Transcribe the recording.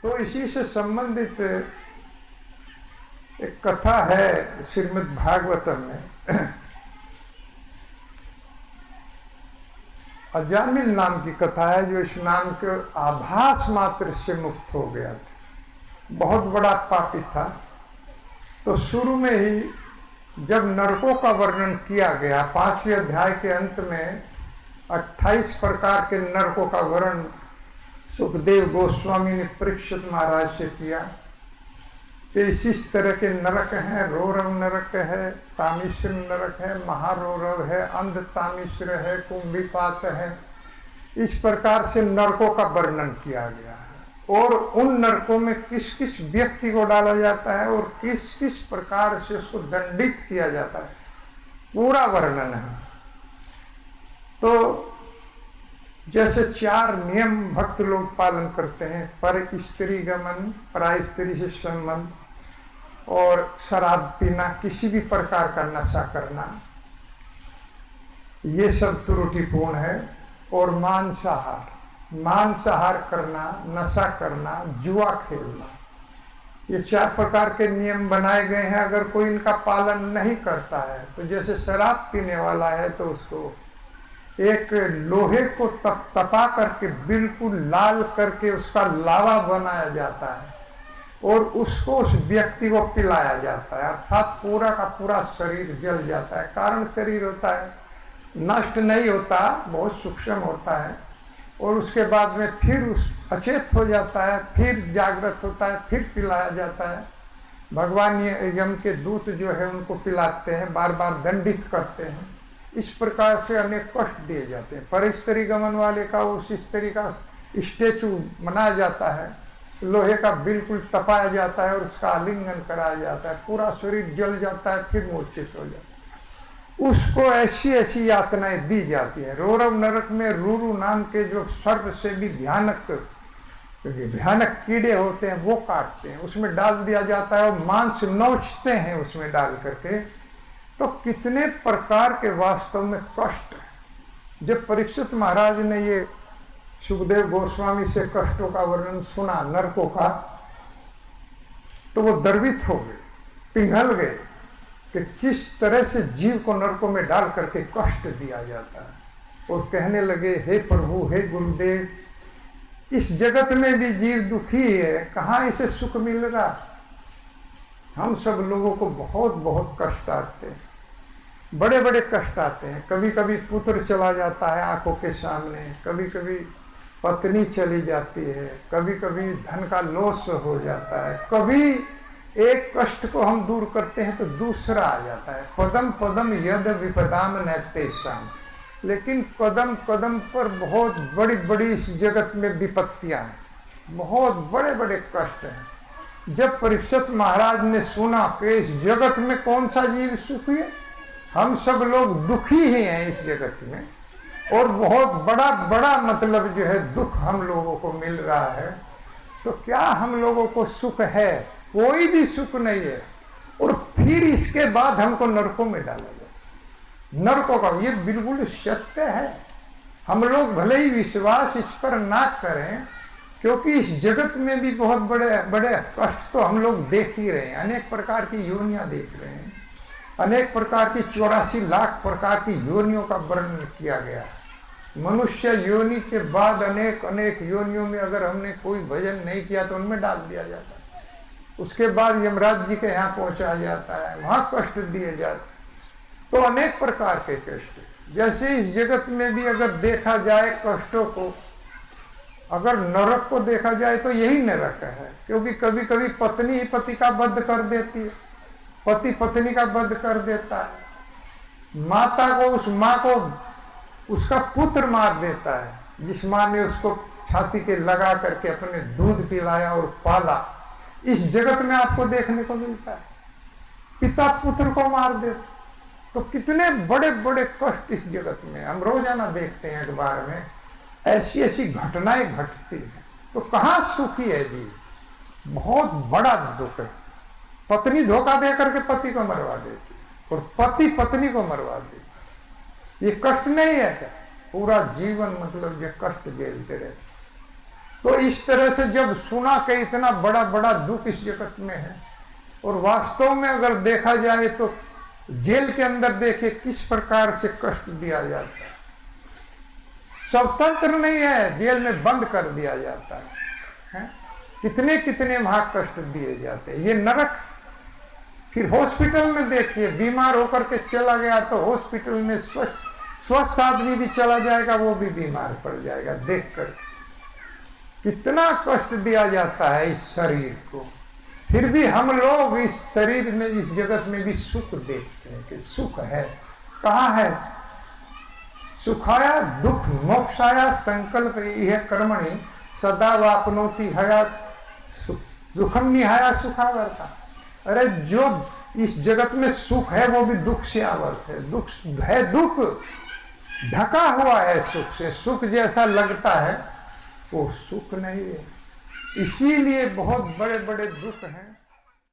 तो इसी से संबंधित एक कथा है श्रीमद् भागवतम में। अजामिल नाम की कथा है, जो इस नाम के आभास मात्र से मुक्त हो गया था। बहुत बड़ा पापी था। तो शुरू में ही जब नरकों का वर्णन किया गया, 5वें अध्याय के अंत में 28 प्रकार के नरकों का वर्णन सुखदेव गोस्वामी ने परीक्षित महाराज से किया कि इस तरह के नरक हैं। रोरव नरक है, तामिश्र नरक है, महारोरव है, अंध तामिश्र है, कुंभीपात है। इस प्रकार से नरकों का वर्णन किया गया है और उन नरकों में किस किस व्यक्ति को डाला जाता है और किस किस प्रकार से उसको दंडित किया जाता है, पूरा वर्णन है। तो जैसे 4 नियम भक्त लोग पालन करते हैं, पर स्त्री गमन, पराई स्त्री से संबंध, और शराब पीना, किसी भी प्रकार का नशा करना, ये सब त्रुटिपूर्ण है। और मांसाहार करना, नशा करना, जुआ खेलना, ये 4 प्रकार के नियम बनाए गए हैं। अगर कोई इनका पालन नहीं करता है तो जैसे शराब पीने वाला है तो उसको एक लोहे को तपा करके बिल्कुल लाल करके उसका लावा बनाया जाता है और उसको उस व्यक्ति को पिलाया जाता है, अर्थात पूरा का पूरा शरीर जल जाता है। कारण शरीर होता है, नष्ट नहीं होता, बहुत सूक्ष्म होता है। और उसके बाद में फिर उस अचेत हो जाता है, फिर जागृत होता है, फिर पिलाया जाता है। भगवान यम के दूत जो है उनको पिलाते हैं, बार बार दंडित करते हैं। इस प्रकार से अनेक कष्ट दिए जाते हैं। पर स्त्री गमन वाले का उस स्त्री का स्टेचू बनाया जाता है, लोहे का बिल्कुल तपाया जाता है और उसका आलिंगन कराया जाता है, पूरा शरीर जल जाता है, फिर मूर्छित हो जाता है। उसको ऐसी ऐसी यातनाएं दी जाती हैं। रोरव नरक में रूरू नाम के जो सर्प से भी भयानक कीड़े होते हैं वो काटते हैं, उसमें डाल दिया जाता है और मांस नोचते हैं उसमें डाल करके। तो कितने प्रकार के वास्तव में कष्ट है। जब परीक्षित महाराज ने ये सुखदेव गोस्वामी से कष्टों का वर्णन सुना नरकों का, तो वो द्रवित हो गए, पिघल गए कि किस तरह से जीव को नरकों में डाल करके कष्ट दिया जाता है। और कहने लगे, हे प्रभु, हे गुरुदेव, इस जगत में भी जीव दुखी है, कहाँ इसे सुख मिल रहा। हम सब लोगों को बहुत बहुत कष्ट आते हैं, बड़े बड़े कष्ट आते हैं। कभी कभी पुत्र चला जाता है आंखों के सामने, कभी कभी पत्नी चली जाती है, कभी कभी धन का लॉस हो जाता है, कभी एक कष्ट को हम दूर करते हैं तो दूसरा आ जाता है। पदम पदम यद विपदाम नैतेषाम। लेकिन कदम कदम पर बहुत बड़ी बड़ी इस जगत में विपत्तियां हैं, बहुत बड़े बड़े कष्ट हैं। जब परीक्षित महाराज ने सुना कि इस जगत में कौन सा जीव सुखी है, हम सब लोग दुखी ही हैं इस जगत में, और बहुत बड़ा बड़ा मतलब जो है दुख हम लोगों को मिल रहा है, तो क्या हम लोगों को सुख है? कोई भी सुख नहीं है। और फिर इसके बाद हमको नरकों में डाला जाए। नरकों का ये बिल्कुल सत्य है। हम लोग भले ही विश्वास इस पर ना करें, क्योंकि इस जगत में भी बहुत बड़े बड़े कष्ट तो हम लोग देख ही रहे हैं। अनेक प्रकार की योनियां देख रहे हैं, अनेक प्रकार की 84 लाख प्रकार की योनियों का वर्णन किया गया है। मनुष्य योनि के बाद अनेक अनेक योनियों में अगर हमने कोई भजन नहीं किया तो उनमें डाल दिया जाता है। उसके बाद यमराज जी के यहाँ पहुँचाया जाता है, वहाँ कष्ट दिए जाते। तो अनेक प्रकार के कष्ट, जैसे इस जगत में भी अगर देखा जाए कष्टों को, अगर नरक को देखा जाए तो यही नरक है। क्योंकि कभी कभी पत्नी ही पति का वध कर देती है, पति पत्नी का वध कर देता है, माता को उस माँ को उसका पुत्र मार देता है, जिस माँ ने उसको छाती के लगा करके अपने दूध पिलाया और पाला। इस जगत में आपको देखने को मिलता है, पिता पुत्र को मार देता। तो कितने बड़े बड़े कष्ट इस जगत में हम रोजाना देखते हैं अखबार में, ऐसी ऐसी घटनाएं घटती हैं। तो कहाँ सुखी है जी? बहुत बड़ा दुख है। पत्नी धोखा दे करके पति को मरवा देती और पति पत्नी को मरवा देता। ये कष्ट नहीं है क्या? पूरा जीवन मतलब ये कष्ट झेलते रहते। तो इस तरह से जब सुना कि इतना बड़ा बड़ा दुख इस जगत में है, और वास्तव में अगर देखा जाए तो जेल के अंदर देखिए किस प्रकार से कष्ट दिया जाता है। स्वतंत्र नहीं है, जेल में बंद कर दिया जाता है? कितने कितने वहां कष्ट दिए जाते हैं, ये नरक। फिर हॉस्पिटल में देखिए, बीमार होकर के चला गया तो हॉस्पिटल में स्वस्थ आदमी भी चला जाएगा, वो भी बीमार पड़ जाएगा। देख कर कितना कष्ट दिया जाता है इस शरीर को। फिर भी हम लोग इस शरीर में, इस जगत में भी सुख देखते हैं कि सुख है। कहाँ है? सुखाया दुख मोक्षाया संकल्प यह कर्मणि सदा वापनोति हया सुखम निहाया सुखावर्ता। अरे जो इस जगत में सुख है वो भी दुख से आवर्त है। दुख है, दुख ढका हुआ है सुख से। सुख जैसा लगता है वो सुख नहीं है, इसीलिए बहुत बड़े बड़े दुख हैं।